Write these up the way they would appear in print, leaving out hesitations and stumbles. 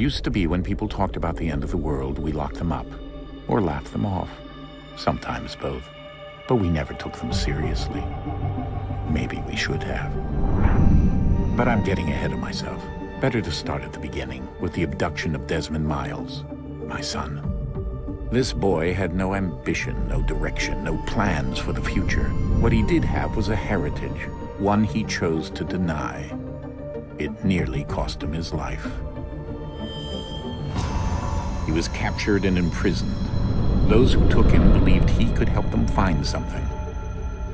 Used to be when people talked about the end of the world, we locked them up, or laughed them off. Sometimes both. But we never took them seriously. Maybe we should have. But I'm getting ahead of myself. Better to start at the beginning, with the abduction of Desmond Miles, my son. This boy had no ambition, no direction, no plans for the future. What he did have was a heritage, one he chose to deny. It nearly cost him his life. He was captured and imprisoned. Those who took him believed he could help them find something.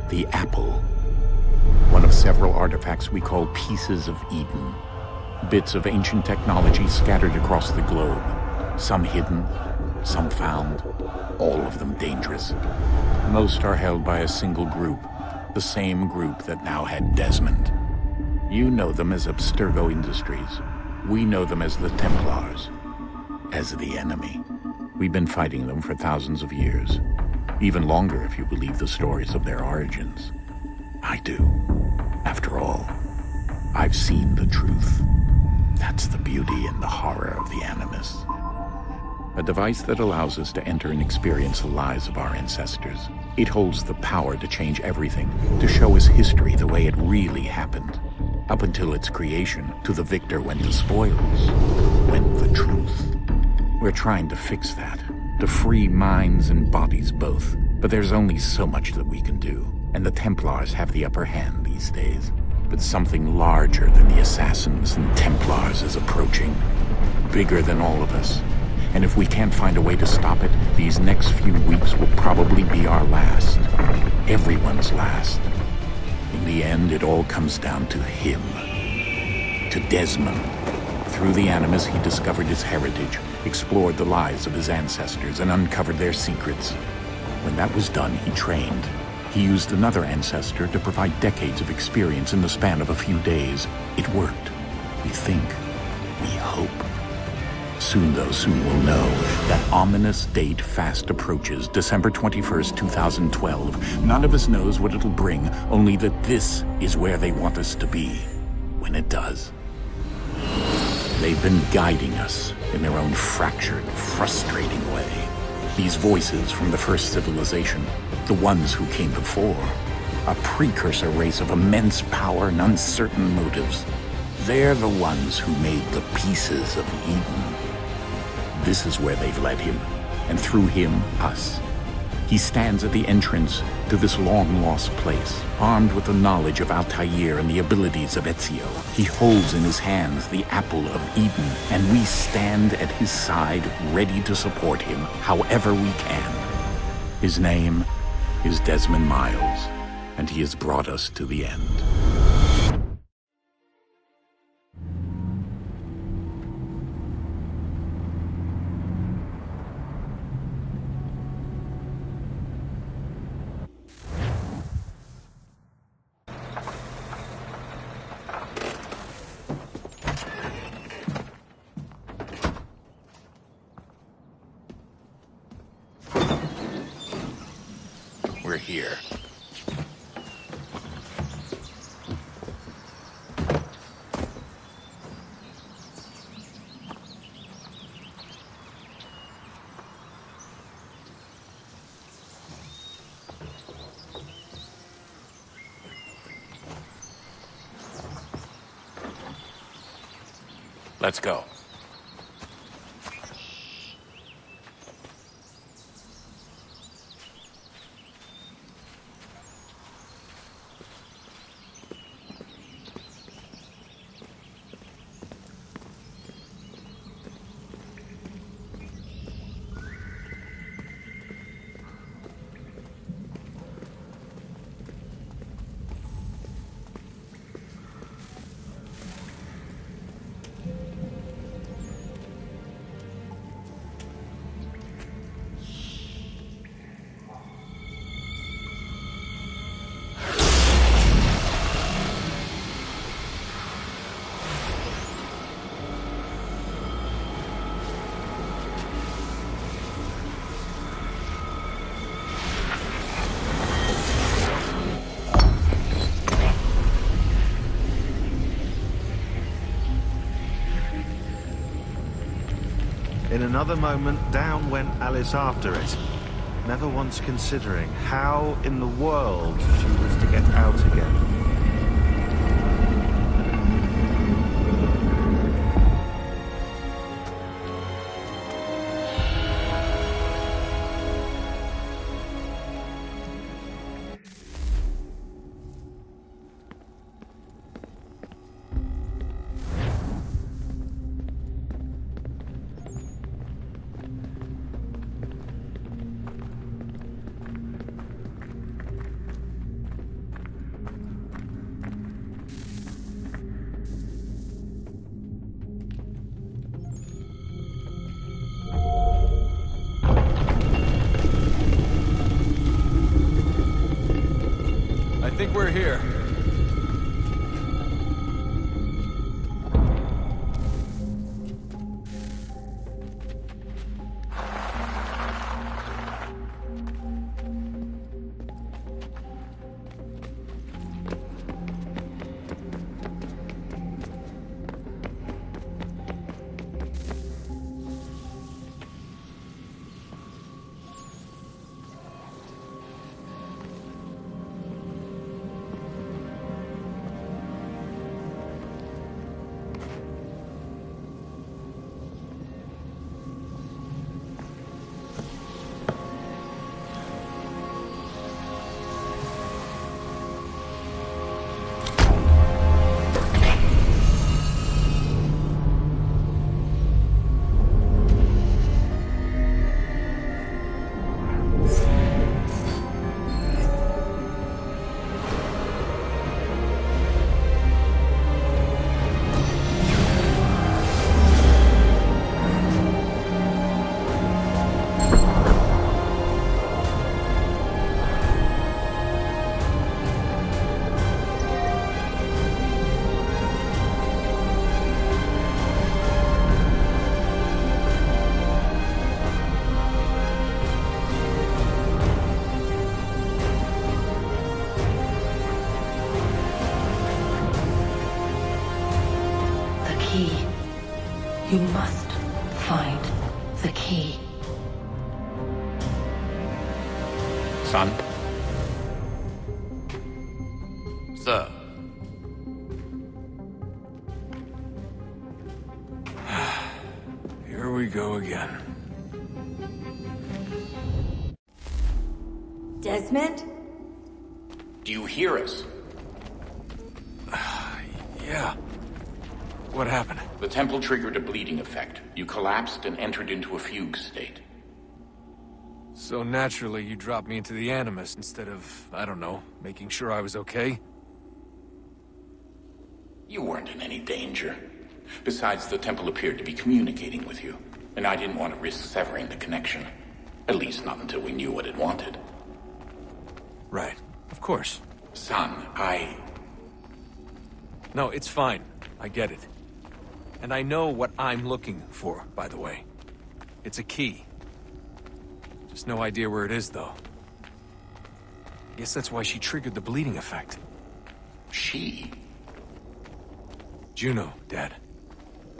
The apple. One of several artifacts we call pieces of Eden. Bits of ancient technology scattered across the globe. Some hidden, some found, all of them dangerous. Most are held by a single group, the same group that now had Desmond. You know them as Abstergo Industries. We know them as the Templars, as the enemy. We've been fighting them for thousands of years, even longer if you believe the stories of their origins. I do. After all, I've seen the truth. That's the beauty and the horror of the Animus. A device that allows us to enter and experience the lives of our ancestors. It holds the power to change everything, to show us history the way it really happened. Up until its creation, to the victor went the spoils, went the truth. We're trying to fix that, to free minds and bodies both. But there's only so much that we can do, and the Templars have the upper hand these days. But something larger than the Assassins and Templars is approaching, bigger than all of us. And if we can't find a way to stop it, these next few weeks will probably be our last. Everyone's last. In the end, it all comes down to him. To Desmond. Through the Animus, he discovered his heritage, explored the lives of his ancestors, and uncovered their secrets. When that was done, he trained. He used another ancestor to provide decades of experience in the span of a few days. It worked. We think. We hope. Soon, though, soon we'll know. That ominous date fast approaches, December 21st, 2012. None of us knows what it'll bring, only that this is where they want us to be, when it does. They've been guiding us in their own fractured, frustrating way. These voices from the first civilization, the ones who came before, a precursor race of immense power and uncertain motives. They're the ones who made the pieces of Eden. This is where they've led him, and through him, us. He stands at the entrance to this long-lost place, armed with the knowledge of Altair and the abilities of Ezio. He holds in his hands the apple of Eden, and we stand at his side, ready to support him however we can. His name is Desmond Miles, and he has brought us to the end. We're here. Let's go. In another moment, down went Alice after it, never once considering how in the world she was to get out again. I think we're here. You must find the key. Son? Sir. Here we go again. Desmond? Do you hear us? Yeah. What happened? The temple triggered a bleeding effect. You collapsed and entered into a fugue state. So naturally, you dropped me into the Animus instead of, I don't know, making sure I was okay? You weren't in any danger. Besides, the temple appeared to be communicating with you, and I didn't want to risk severing the connection. At least not until we knew what it wanted. Right. Of course. Son, No, it's fine. I get it. And I know what I'm looking for, by the way. It's a key. Just no idea where it is, though. Guess that's why she triggered the bleeding effect. She? Juno, Dad.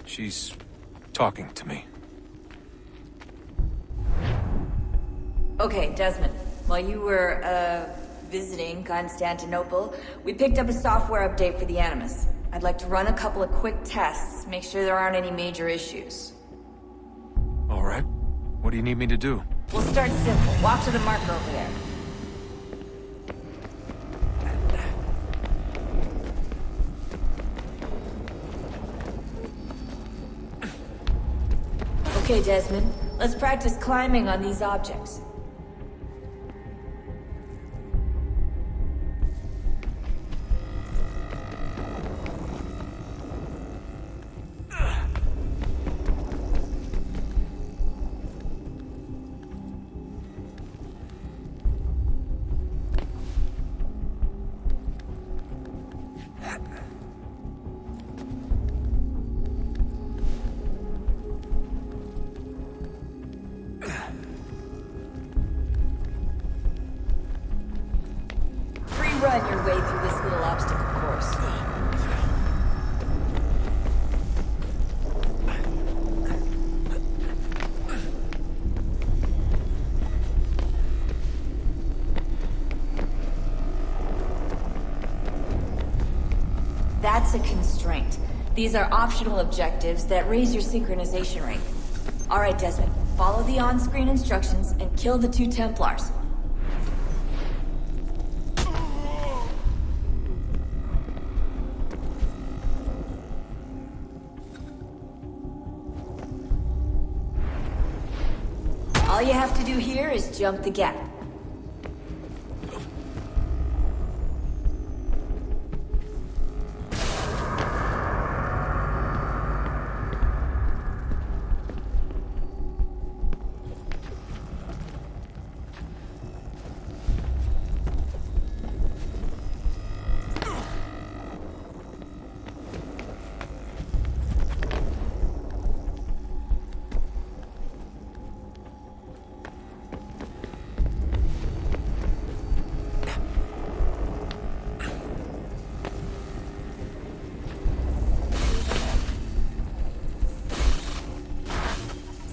She's talking to me. Okay, Desmond. While you were, visiting Constantinople, we picked up a software update for the Animus. I'd like to run a couple of quick tests, make sure there aren't any major issues. All right. What do you need me to do? We'll start simple. Walk to the marker over there. Okay, Desmond. Let's practice climbing on these objects. Run your way through this little obstacle course. That's a constraint. These are optional objectives that raise your synchronization rate. Alright, Desmond. Follow the on-screen instructions and kill the 2 Templars. All you have to do here is jump the gap.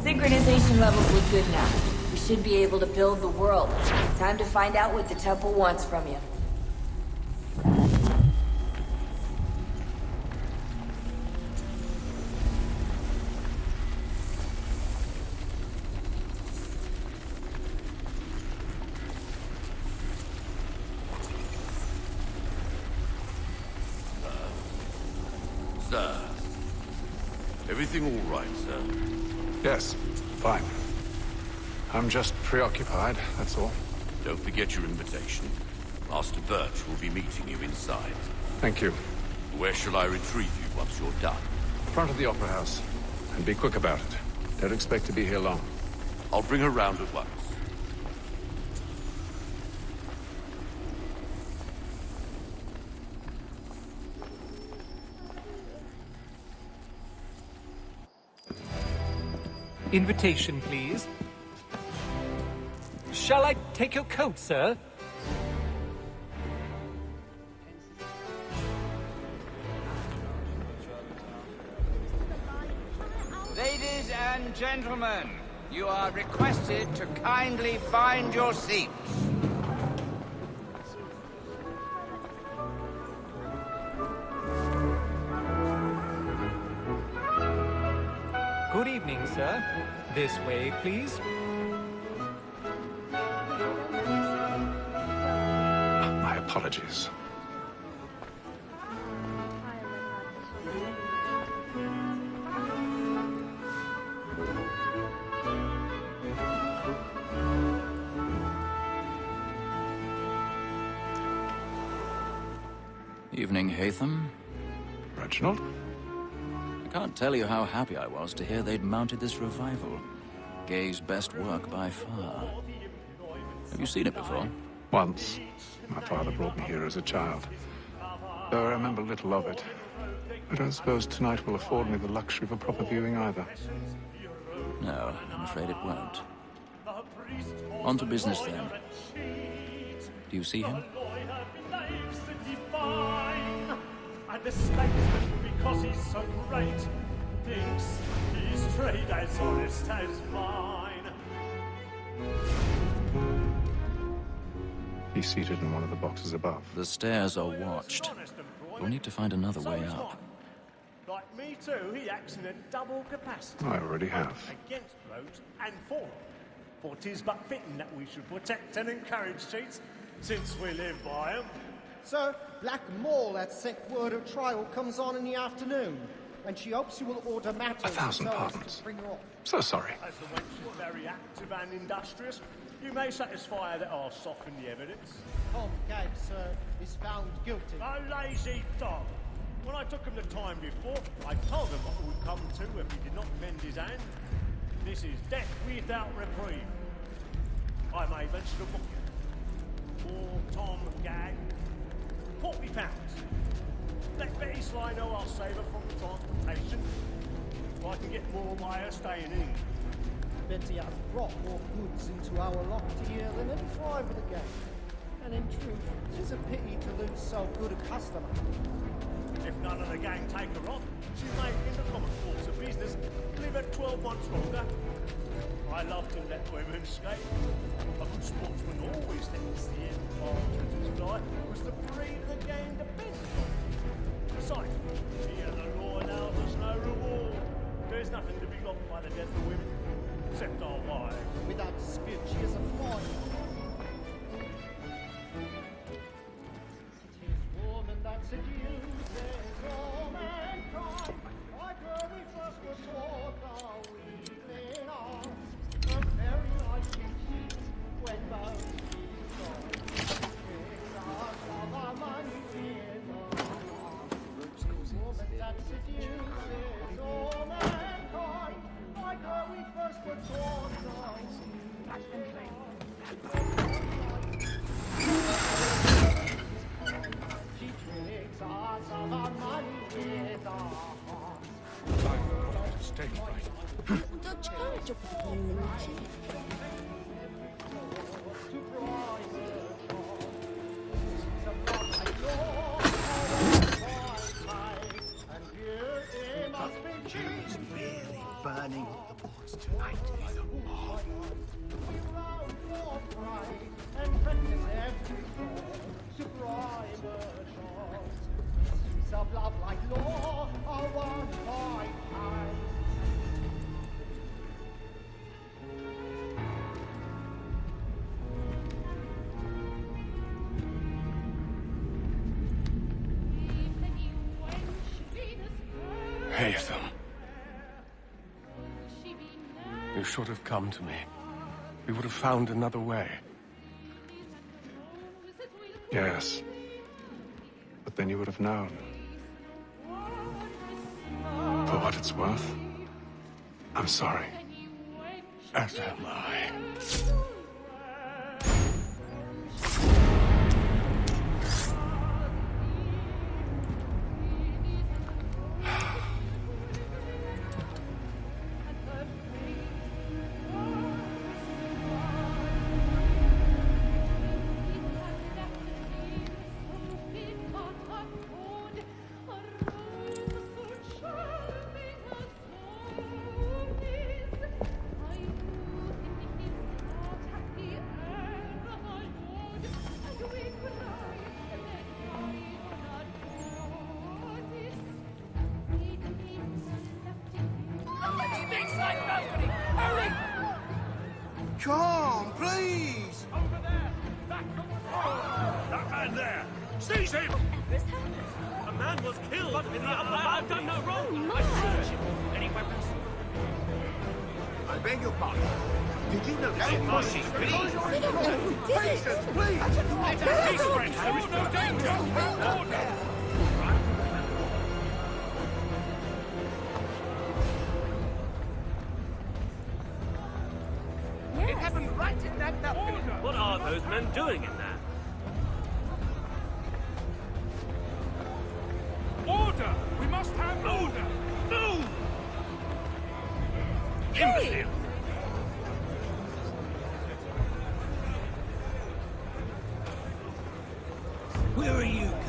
Synchronization levels look good now. We should be able to build the world. Time to find out what the temple wants from you. Sir. Everything all right, sir? Yes, fine. I'm just preoccupied, that's all. Don't forget your invitation. Master Birch will be meeting you inside. Thank you. Where shall I retrieve you once you're done? Front of the Opera House. And be quick about it. Don't expect to be here long. I'll bring her round at once. Invitation, please. Shall I take your coat, sir? Ladies and gentlemen, you are requested to kindly find your seats. Good evening, sir. This way, please. My apologies. Evening, Hatham. Reginald? I can't tell you how happy I was to hear they'd mounted this revival. Gay's best work by far. Have you seen it before? Once. My father brought me here as a child. Though I remember little of it. I don't suppose tonight will afford me the luxury of a proper viewing either. No, I'm afraid it won't. On to business then. Do you see him? And the statesman, because he's so great, thinks his trade as honest as mine. He's seated in one of the boxes above. The stairs are watched. We'll need to find another way up. Like me too, he acts in a double capacity. I already have. Against roads and for them. For 'tis but fitting that we should protect and encourage cheats, since we live by 'em. Sir, Black Mall had sent word of trial comes on in the afternoon, and she hopes you will order matters 1,000 so as pardons. to bring her off. So sorry. As the wench is very active and industrious, you may satisfy her that I'll soften the evidence. Tom Gag, sir, is found guilty. A lazy dog! When I took him the time before, I told him what would come to if he did not mend his hand. This is death without reprieve. I may venture to book him. Poor Tom Gag. £40. Let Betty Sly know I'll save her from the transportation. If I can get more by her staying in. Betty hath brought more goods into our lofty here than any five of the gang. And in truth, 'tis a pity to lose so good a customer. If none of the gang take her on, she may, in the common course of business, live at 12 months longer. I love to let women skate. A good sportsman always thinks the end of his fly was the breed the gang depended on. sight. Here the law allows us no reward. There's nothing to be got by the death of women, except our wives. Without dispute, she is a fine. It is woman that seduces all mankind. Like her we first were taught our weakling arts. A very nice sheet when both is gone. Tricks us of our money in the heart. Woman that seduces all mankind. Like her we first were taught our weakling arts. She tricks us of our money with our hearts. Stay right. She's really burning the boards tonight. He's a mob. Of love like law are one by time. Hasten. You should have come to me. We would have found another way. Yes. But then you would have known. For what it's worth, I'm sorry. As am I. Come, please! Over there! Back! That man there! Seize him! A man was killed in the other I've done no wrong! I search him! Any weapons? I beg your pardon. Did you know that? Please, Patience, please! Peace, friends! There is no danger! Order! It happened right in that balcony. What are those men doing in there? Order! We must have order! Move! Imbecile! Where are you going?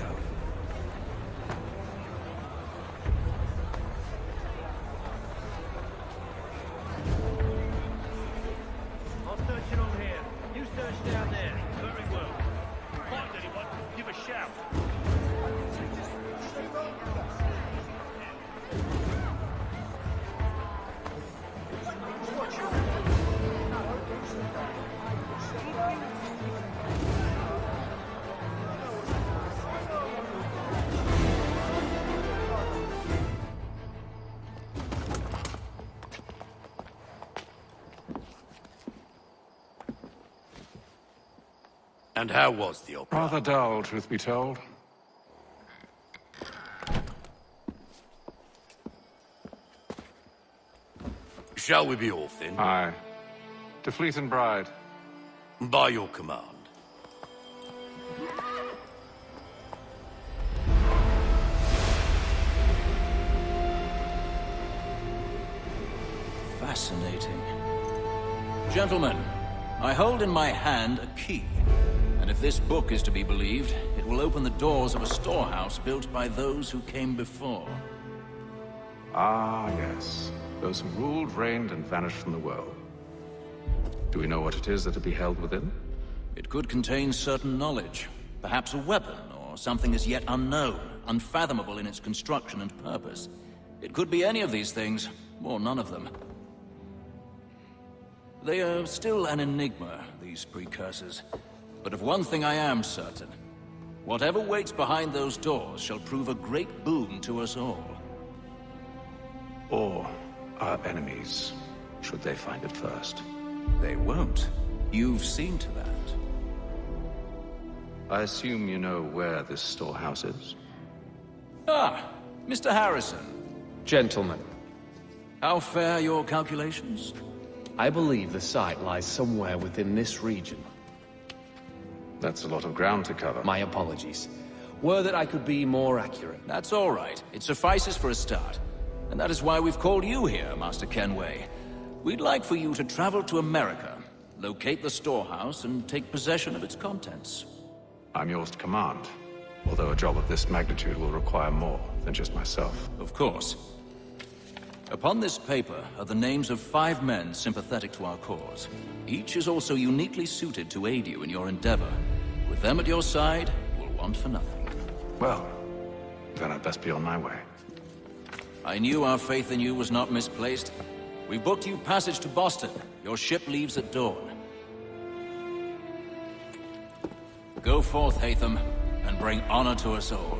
I'll search it on here. You search down there. Very well. Find anyone, give a shout. And how was the opera? Rather dull, truth be told. Shall we be off then? Aye. To Fleet and Bride. By your command. Fascinating. Gentlemen, I hold in my hand a key. And if this book is to be believed, it will open the doors of a storehouse built by those who came before. Ah, yes. Those who ruled, reigned, and vanished from the world. Do we know what it is that to be held within? It could contain certain knowledge. Perhaps a weapon, or something as yet unknown. unfathomable in its construction and purpose. It could be any of these things, or none of them. They are still an enigma, these precursors. But of one thing I am certain. Whatever waits behind those doors shall prove a great boon to us all. Or our enemies, should they find it first. They won't. You've seen to that. I assume you know where this storehouse is? Ah, Mr. Harrison. Gentlemen. How fare your calculations? I believe the site lies somewhere within this region. That's a lot of ground to cover. My apologies. Were that I could be more accurate. That's all right. It suffices for a start. And that is why we've called you here, Master Kenway. We'd like for you to travel to America, locate the storehouse, and take possession of its contents. I'm yours to command. Although a job of this magnitude will require more than just myself. Of course. Upon this paper are the names of 5 men sympathetic to our cause. Each is also uniquely suited to aid you in your endeavor. With them at your side, you'll want for nothing. Well, then I'd best be on my way. I knew our faith in you was not misplaced. We booked you passage to Boston. Your ship leaves at dawn. Go forth, Hatham, and bring honor to us all.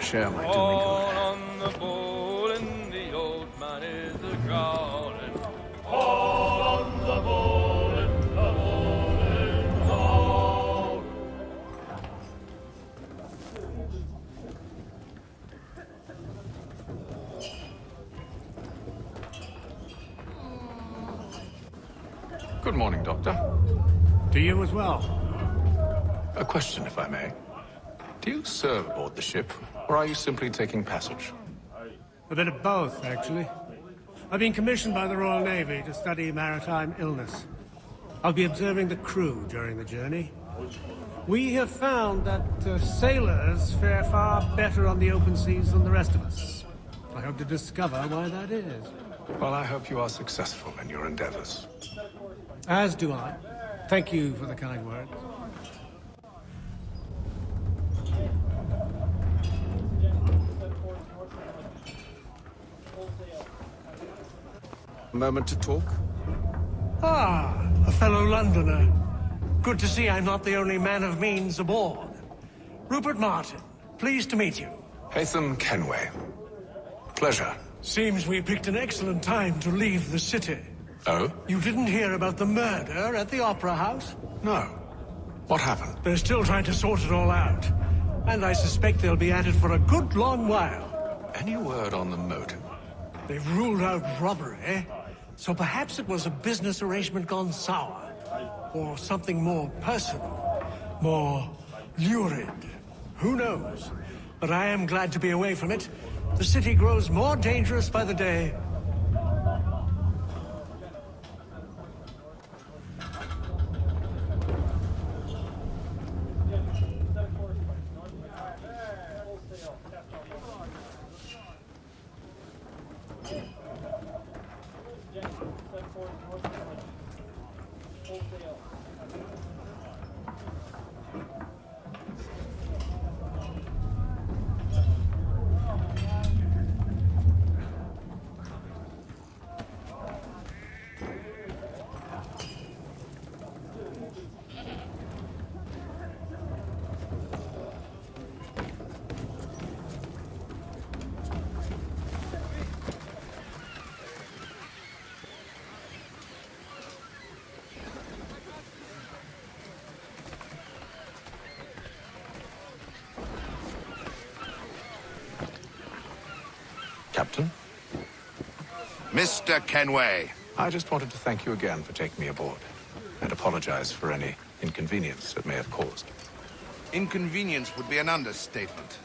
Share might do me good. On the bowl and the old man is a-growling. All on the bowl and the bowling hall. Good morning, Doctor. To you as well. A question, if I may. Do you serve aboard the ship, or are you simply taking passage? A bit of both, actually. I've been commissioned by the Royal Navy to study maritime illness. I'll be observing the crew during the journey. We have found that sailors fare far better on the open seas than the rest of us. I hope to discover why that is. Well, I hope you are successful in your endeavors. As do I. Thank you for the kind words. Moment to talk? Ah, a fellow Londoner. Good to see I'm not the only man of means aboard. Rupert Martin, pleased to meet you. Hatham Kenway. Pleasure. Seems we picked an excellent time to leave the city. Oh? You didn't hear about the murder at the Opera House? No. What happened? They're still trying to sort it all out. And I suspect they'll be at it for a good long while. Any word on the motive? They've ruled out robbery, so perhaps it was a business arrangement gone sour. Or something more personal, more lurid. Who knows? But I am glad to be away from it. The city grows more dangerous by the day. Mr. Kenway. I just wanted to thank you again for taking me aboard, and apologize for any inconvenience it may have caused. Inconvenience would be an understatement.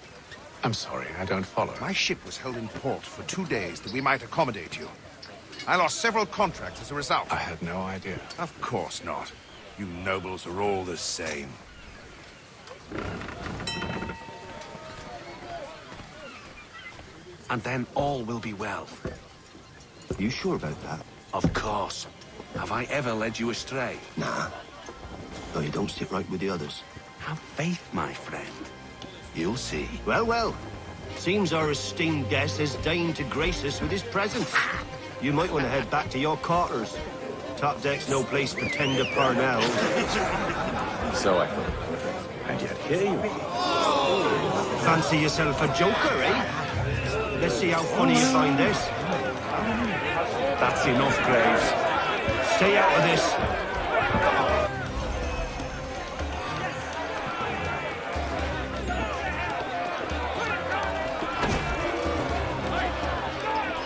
I'm sorry, I don't follow. My ship was held in port for 2 days that we might accommodate you. I lost several contracts as a result. I had no idea. Of course not. You nobles are all the same. And then all will be well. Are you sure about that? Of course. Have I ever led you astray? Nah. No, you don't sit right with the others. Have faith, my friend. You'll see. Well, well. Seems our esteemed guest has deigned to grace us with his presence. You might want to head back to your quarters. Top deck's no place for tender parnells. So I thought. And yet here you are. Fancy yourself a joker, eh? Let's see how funny you find this. That's enough, Graves. Stay out of this.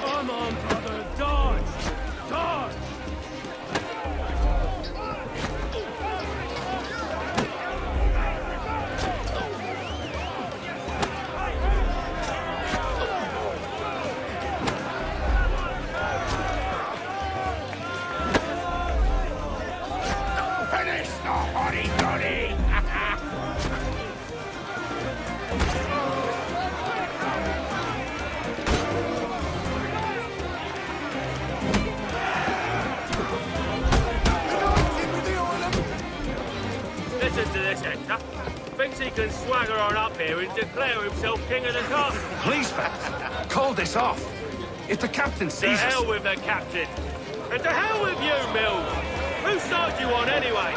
Come on, brother, dodge! Dodge! Finish the hotty-toddy! Listen to this, Hector. Thinks he can swagger on up here and declare himself king of the castle. Please, fellas, call this off. If the captain To sees hell us... with the captain. And to hell with you, Mills. Whose side you on, anyway?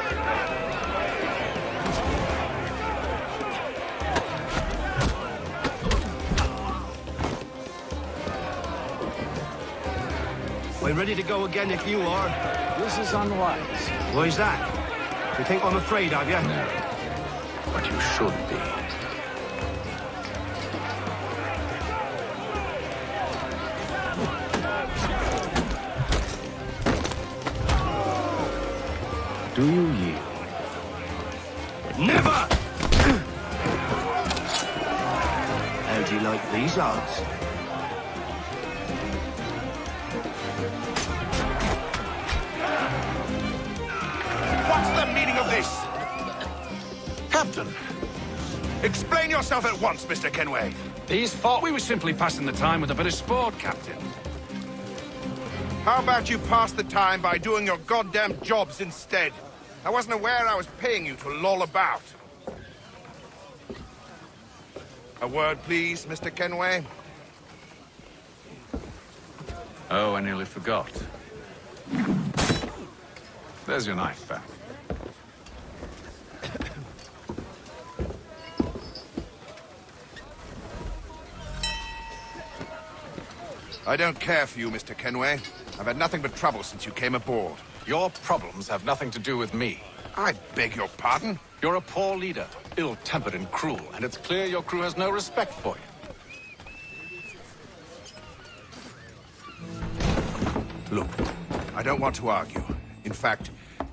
We're ready to go again if you are. This is unwise. Why's that? You think I'm afraid of you? No. But you should be. Do you yield? Never! How'd you like these odds? What's the meaning of this? Captain, Explain yourself at once, Mr. Kenway. these thought we were simply passing the time with a bit of sport, Captain. How about you pass the time by doing your goddamn jobs instead? I wasn't aware I was paying you to loll about. A word, please, Mr. Kenway. Oh, I nearly forgot. There's your knife back. I don't care for you, Mr. Kenway. I've had nothing but trouble since you came aboard. Your problems have nothing to do with me. I beg your pardon? You're a poor leader, ill-tempered and cruel, and it's clear your crew has no respect for you. Look, I don't want to argue. In fact,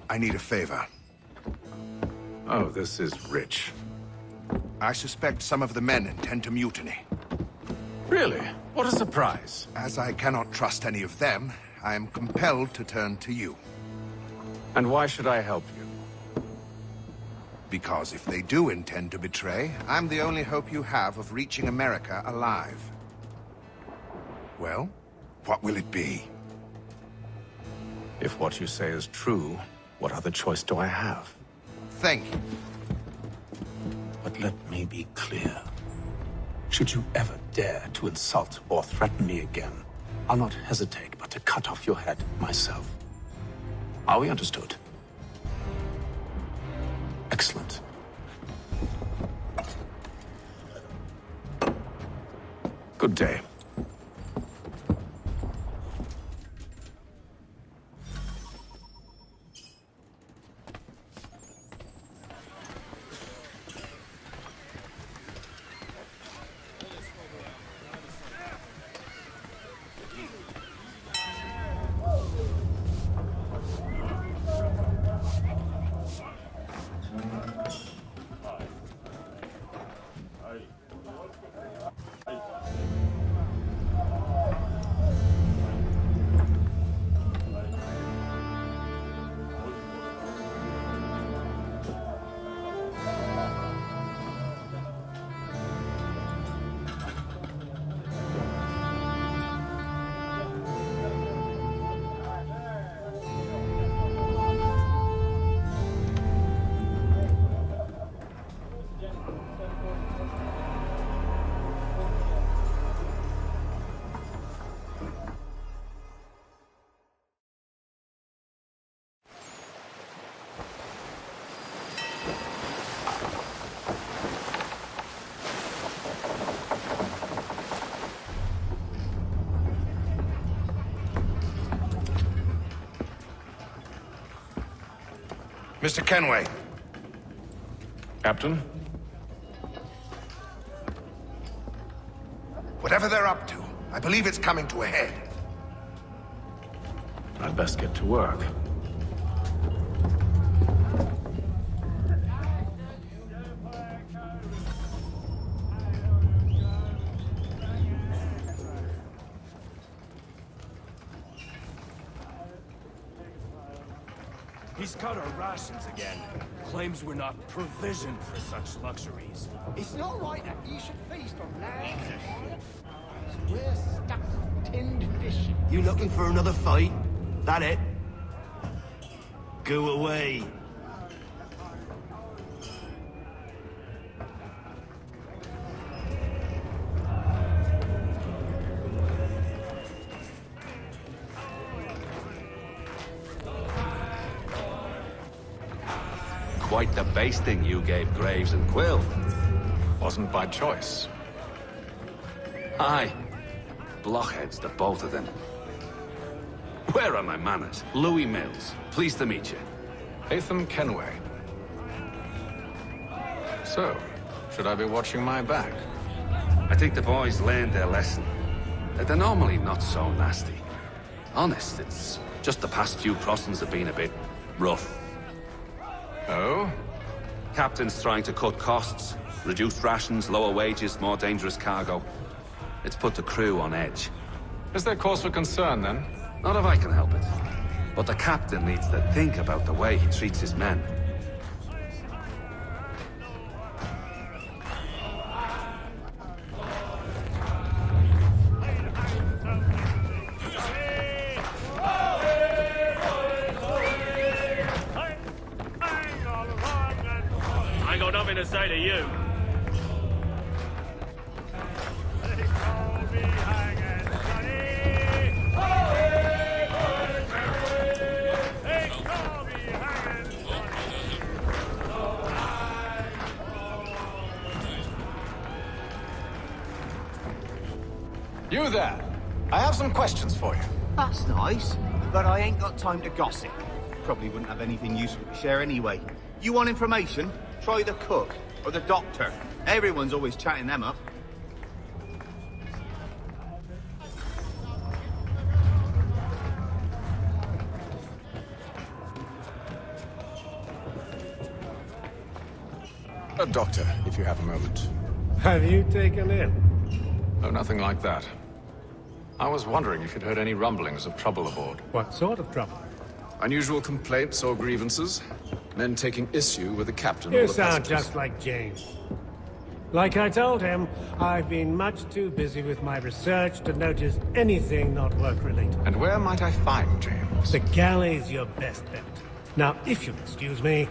I need a favor. Oh, this is rich. I suspect some of the men intend to mutiny. Really? What a surprise. As I cannot trust any of them, I am compelled to turn to you. And why should I help you? Because if they do intend to betray, I'm the only hope you have of reaching America alive. Well, what will it be? If what you say is true, what other choice do I have? Thank you. But let me be clear. Should you ever dare to insult or threaten me again, I'll not hesitate but to cut off your head myself. Are we understood? Excellent. Good day. Mr. Kenway. Captain? Whatever they're up to, I believe it's coming to a head. I'd best get to work. He's cut our rations again. Claims we're not provisioned for such luxuries. It's not right that you should feast on land. We're stuck with tinned fish. You looking for another fight? That it? Go away. Quite the basting you gave Graves and Quill. Wasn't by choice. Aye. Blockheads, the both of them. Where are my manners? Louis Mills. Pleased to meet you. Haytham Kenway. So, should I be watching my back? I think the boys learned their lesson. They're normally not so nasty. Honest, it's just the past few crossings have been a bit rough. Oh? Captain's trying to cut costs. Reduced rations, lower wages, more dangerous cargo. It's put the crew on edge. Is there cause for concern, then? Not if I can help it. But the captain needs to think about the way he treats his men. I ain't got nothing to say to you. You there. I have some questions for you. That's nice, but I ain't got time to gossip. Probably wouldn't have anything useful to share anyway. You want information? Try the cook or the doctor. Everyone's always chatting them up. A doctor, if you have a moment. Have you taken in? No, nothing like that. I was wondering if you'd heard any rumblings of trouble aboard. What sort of trouble? Unusual complaints or grievances? Men taking issue with the captain or You the sound passengers? just like James. Like I told him, I've been much too busy with my research to notice anything not work-related. And where might I find James? The galley's your best bet. Now, if you'll excuse me...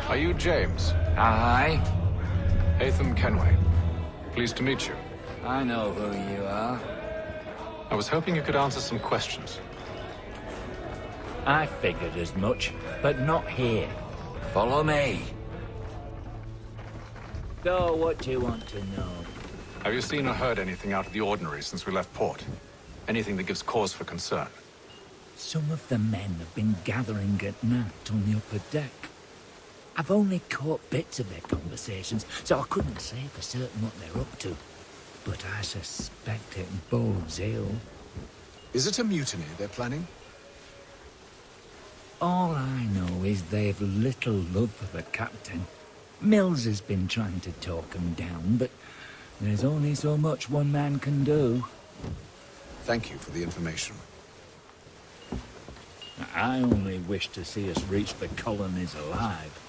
Are you James? Aye. Haytham Kenway. Pleased to meet you. I know who you are. I was hoping you could answer some questions. I figured as much, but not here. Follow me. So, what do you want to know? Have you seen or heard anything out of the ordinary since we left port? Anything that gives cause for concern? Some of the men have been gathering at night on the upper deck. I've only caught bits of their conversations, so I couldn't say for certain what they're up to. But I suspect it bodes ill. Is it a mutiny they're planning? All I know is they've little love for the captain. Mills has been trying to talk him down, but there's only so much one man can do. Thank you for the information. I only wish to see us reach the colonies alive.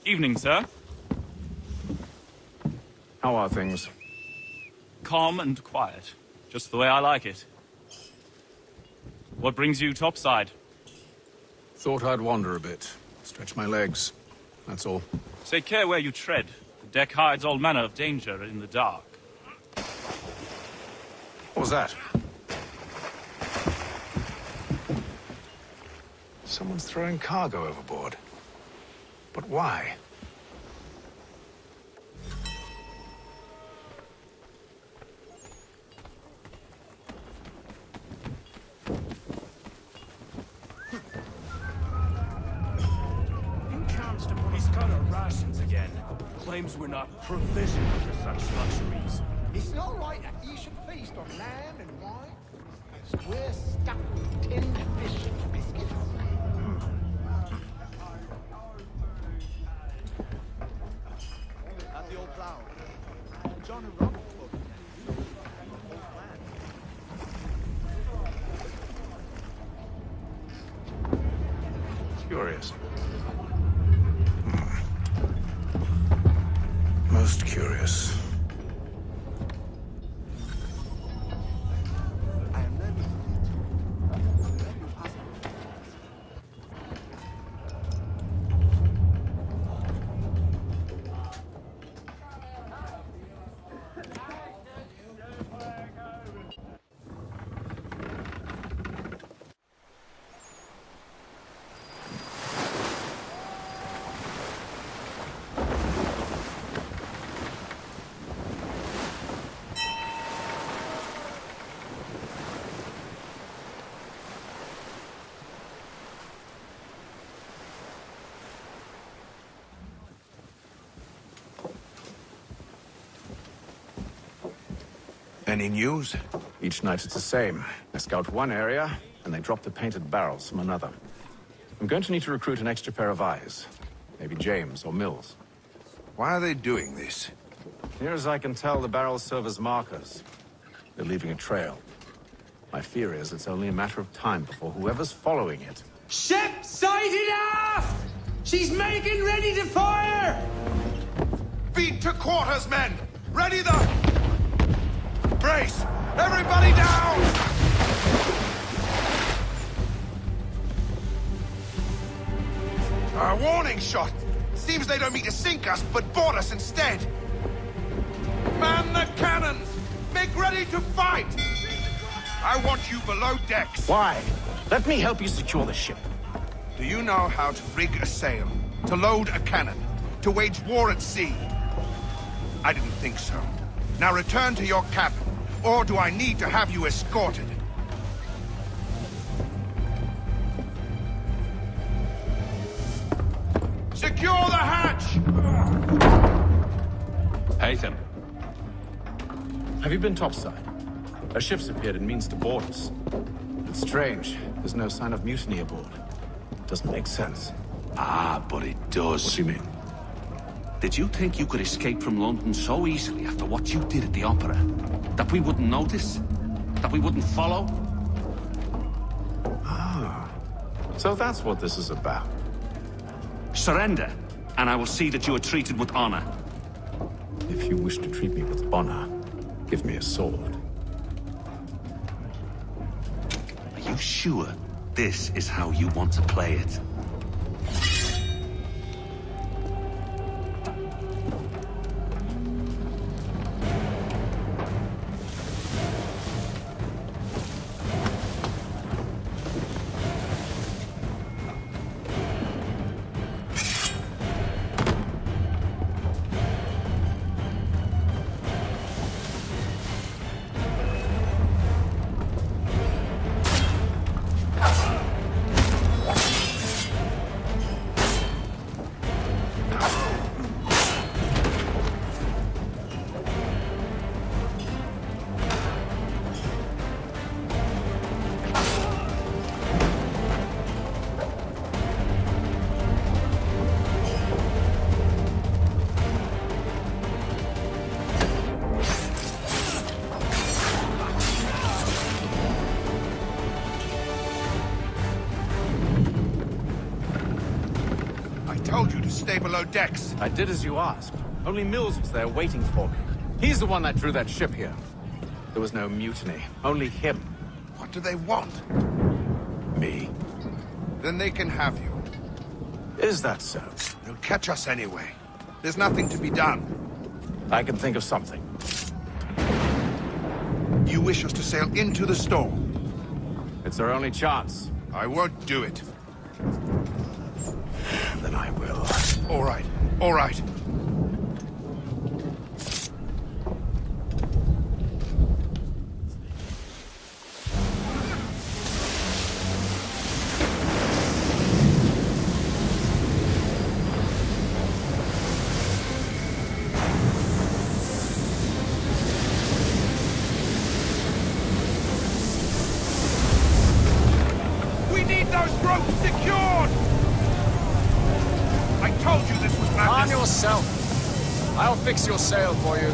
Evening, sir. How are things? Calm and quiet. Just the way I like it. What brings you topside? Thought I'd wander a bit. Stretch my legs. That's all. Take care where you tread. The deck hides all manner of danger in the dark. What was that? Someone's throwing cargo overboard. But why? He's cut our rations again. Claims we're not provisioned for such luxuries. It's not right that you should feast on lamb and wine, as we're stuck with tinned fish and biscuits. At the old plough, John and Robert spoke. Curious. Most curious. Any news? Each night it's the same. I scout one area, and they drop the painted barrels from another. I'm going to need to recruit an extra pair of eyes. Maybe James or Mills. Why are they doing this? Near as I can tell, the barrels serve as markers. They're leaving a trail. My fear is it's only a matter of time before whoever's following it... Ship sighted aft! She's making ready to fire! Beat to quarters, men! Ready the... Brace! Everybody down! A warning shot! Seems they don't mean to sink us, but board us instead! Man the cannons! Make ready to fight! I want you below decks! Why? Let me help you secure the ship. Do you know how to rig a sail? To load a cannon? To wage war at sea? I didn't think so. Now return to your cabin. Or do I need to have you escorted? Secure the hatch! Haytham. Have you been topside? A ship's appeared and means to board us. It's strange. There's no sign of mutiny aboard. Doesn't make sense. Ah, but it does. What do you mean? Did you think you could escape from London so easily after what you did at the Opera? That we wouldn't notice? That we wouldn't follow? Ah. So that's what this is about. Surrender, and I will see that you are treated with honor. If you wish to treat me with honor, give me a sword. Are you sure this is how you want to play it? Stay below decks. I did as you asked. Only Mills was there waiting for me. He's the one that drew that ship here. There was no mutiny. Only him. What do they want? Me. Then they can have you. Is that so? They'll catch us anyway. There's nothing to be done. I can think of something. You wish us to sail into the storm? It's our only chance. I won't do it. Then I will. All right, all right. I'll fix your sail for you.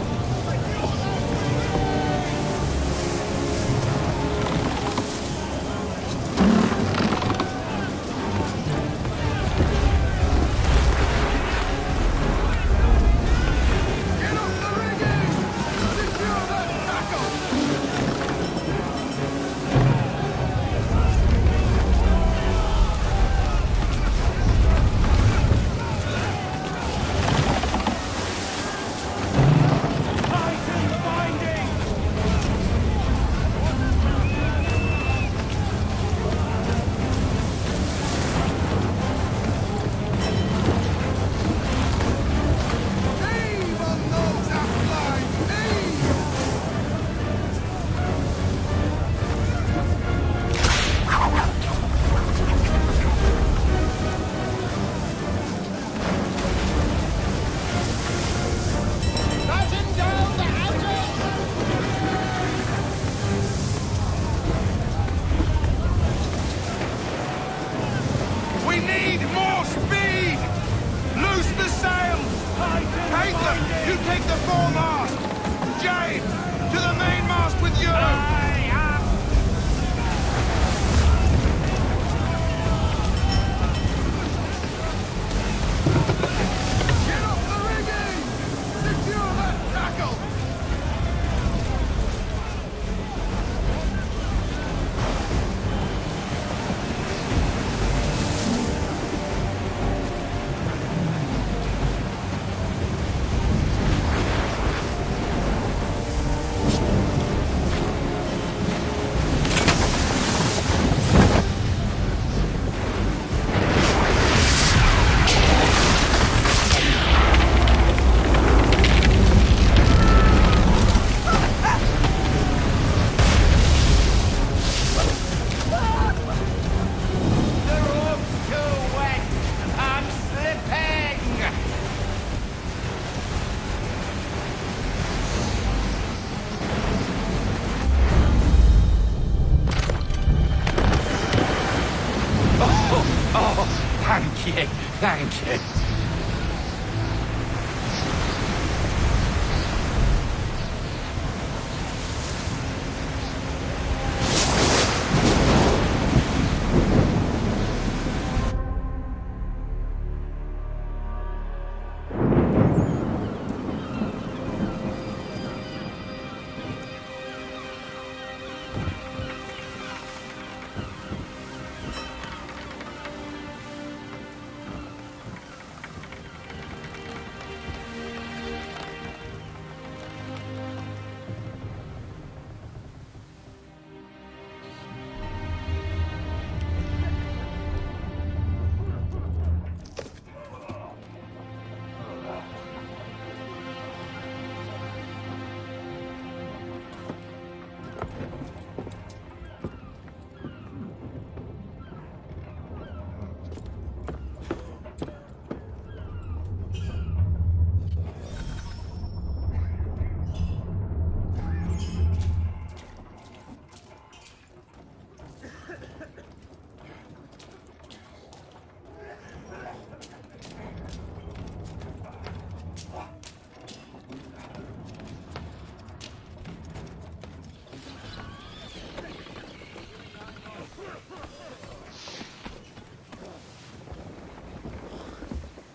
Thank you.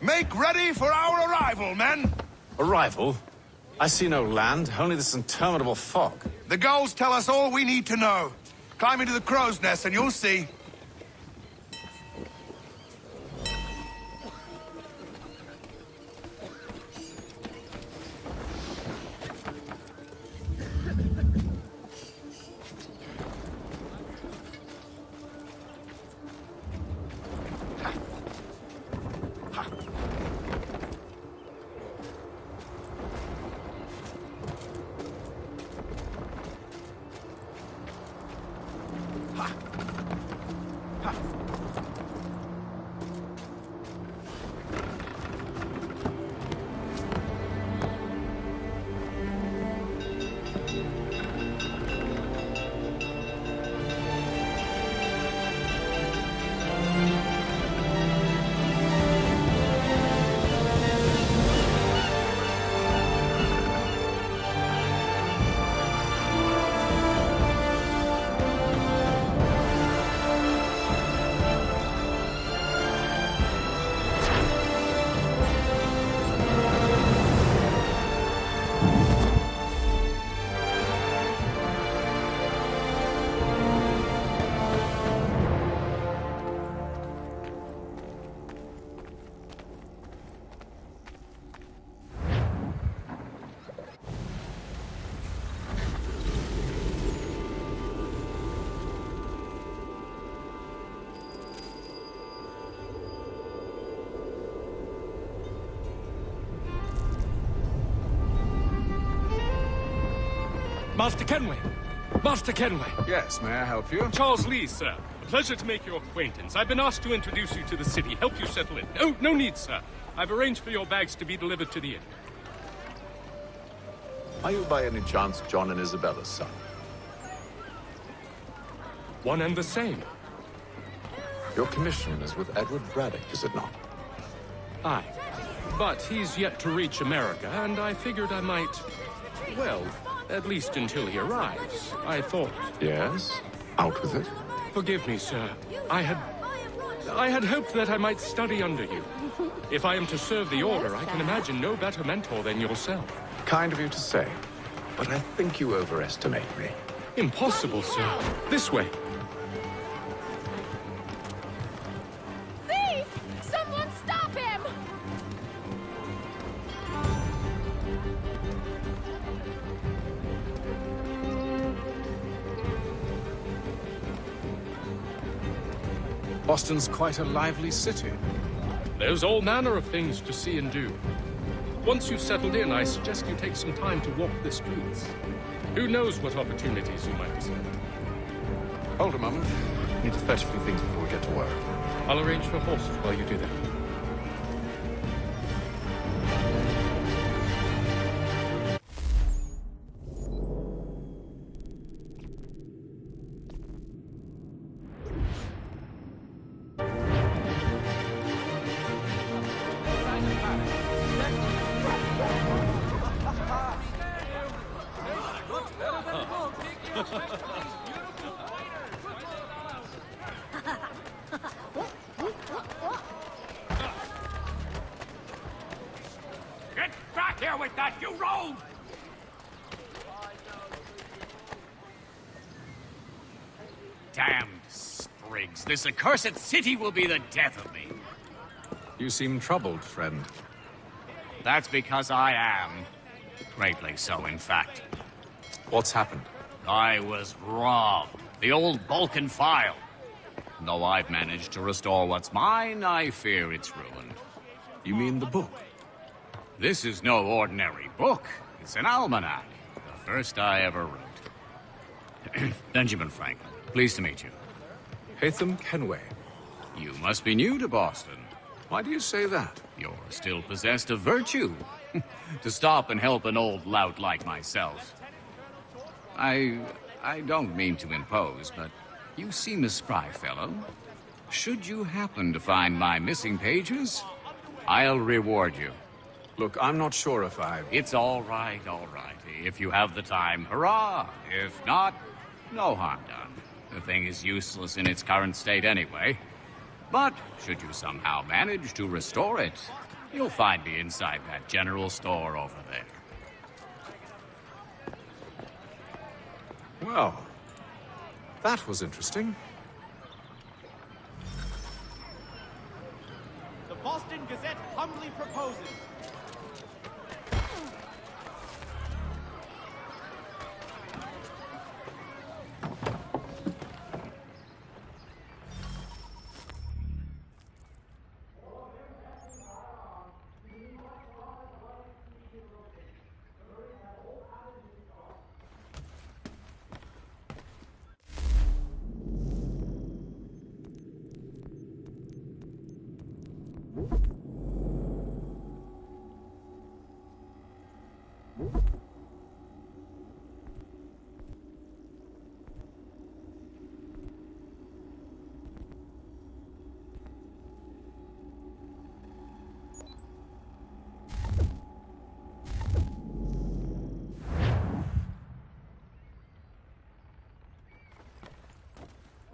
Make ready for our arrival, men! Arrival? I see no land, only this interminable fog. The gulls tell us all we need to know. Climb into the crow's nest and you'll see. Master Kenway! Master Kenway! Yes, may I help you? Charles Lee, sir. A pleasure to make your acquaintance. I've been asked to introduce you to the city, help you settle in. No need, sir. I've arranged for your bags to be delivered to the inn. Are you by any chance John and Isabella's son? One and the same. Your commission is with Edward Braddock, is it not? Aye. But he's yet to reach America, and I figured I might... well, at least until he arrives. I thought... Yes? Out with it. Forgive me, sir. I had hoped that I might study under you. If I am to serve the Order, I can imagine no better mentor than yourself. Kind of you to say, but I think you overestimate me. Impossible, sir. This way. Thief! Someone stop him! Boston's quite a lively city. There's all manner of things to see and do. Once you've settled in, I suggest you take some time to walk the streets. Who knows what opportunities you might discover. Hold a moment. Need to fetch a few things before we get to work. I'll arrange for horses while you do that. Get back here with that, you rogue! Damned sprigs. This accursed city will be the death of me. You seem troubled, friend. That's because I am. Greatly so, in fact. What's happened? I was robbed. The old Balkan file. Though I've managed to restore what's mine, I fear it's ruined. You mean the book? This is no ordinary book. It's an almanac. The first I ever wrote. Benjamin Franklin. Pleased to meet you. Hatham Kenway. You must be new to Boston. Why do you say that? You're still possessed of virtue. To stop and help an old lout like myself. I don't mean to impose, but you seem a spry fellow. Should you happen to find my missing pages, I'll reward you. Look, I'm not sure if I... It's all right. If you have the time, hurrah! If not, no harm done. The thing is useless in its current state anyway. But should you somehow manage to restore it, you'll find me inside that general store over there. Well, that was interesting. The Boston Gazette humbly proposes.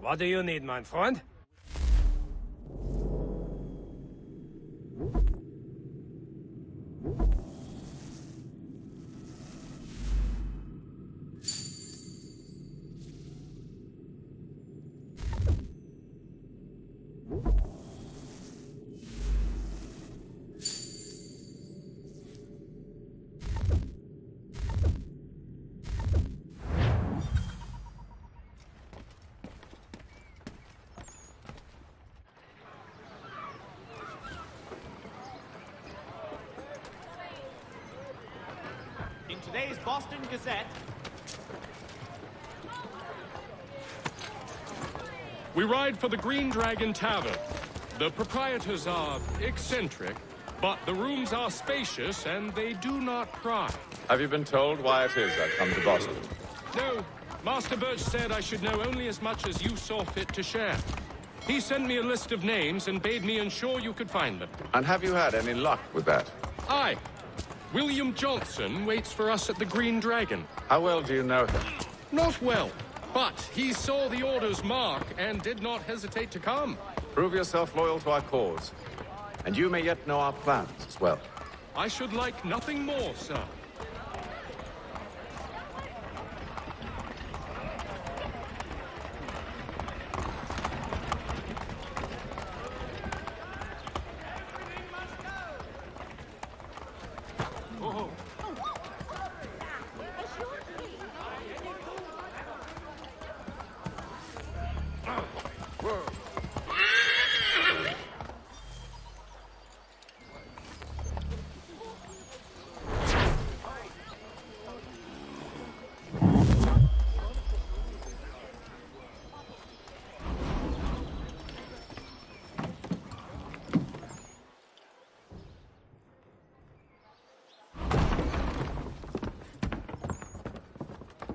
What do you need, my friend? In today's Boston Gazette, We ride for the Green Dragon Tavern. The proprietors are eccentric, but the rooms are spacious and they do not pry. Have you been told why it is I come to Boston? No, Master Birch said I should know only as much as you saw fit to share. He sent me a list of names and bade me ensure you could find them. And have you had any luck with that? Aye. William Johnson waits for us at the Green Dragon. How well do you know him? Not well, but he saw the order's mark and did not hesitate to come. Prove yourself loyal to our cause. And you may yet know our plans as well. I should like nothing more, sir.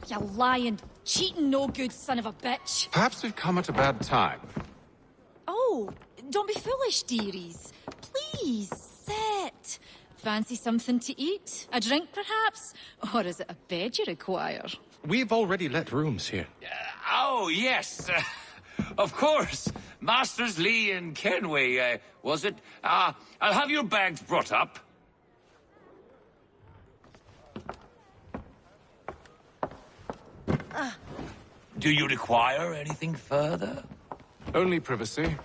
You lying, cheating, no good son of a bitch. Perhaps we've come at a bad time. Oh, don't be foolish, dearies. Please, sit. Fancy something to eat? A drink, perhaps? Or is it a bed you require? We've already let rooms here. Oh, yes. Of course. Masters Lee and Kenway, was it? I'll have your bags brought up. Do you require anything further? Only privacy.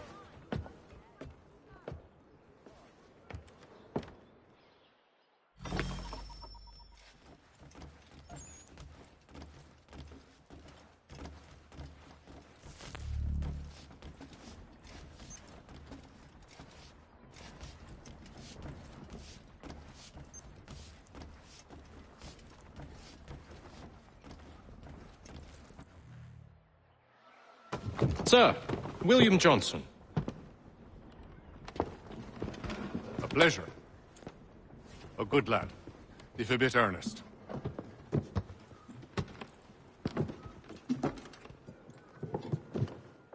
Sir, William Johnson. A pleasure. A good lad, if a bit earnest.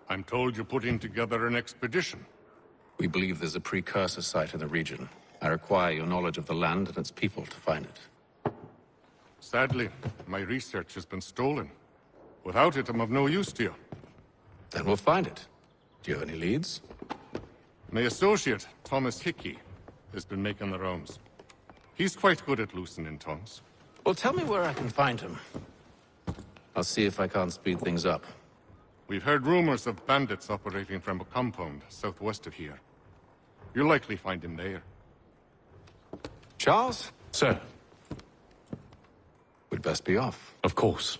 I'm told you're putting together an expedition. We believe there's a precursor site in the region. I require your knowledge of the land and its people to find it. Sadly, my research has been stolen. Without it, I'm of no use to you. Then we'll find it. Do you have any leads? My associate, Thomas Hickey, has been making the rounds. He's quite good at loosening tongues. Well, tell me where I can find him. I'll see if I can't speed things up. We've heard rumors of bandits operating from a compound southwest of here. You'll likely find him there. Charles? Sir. We'd best be off. Of course.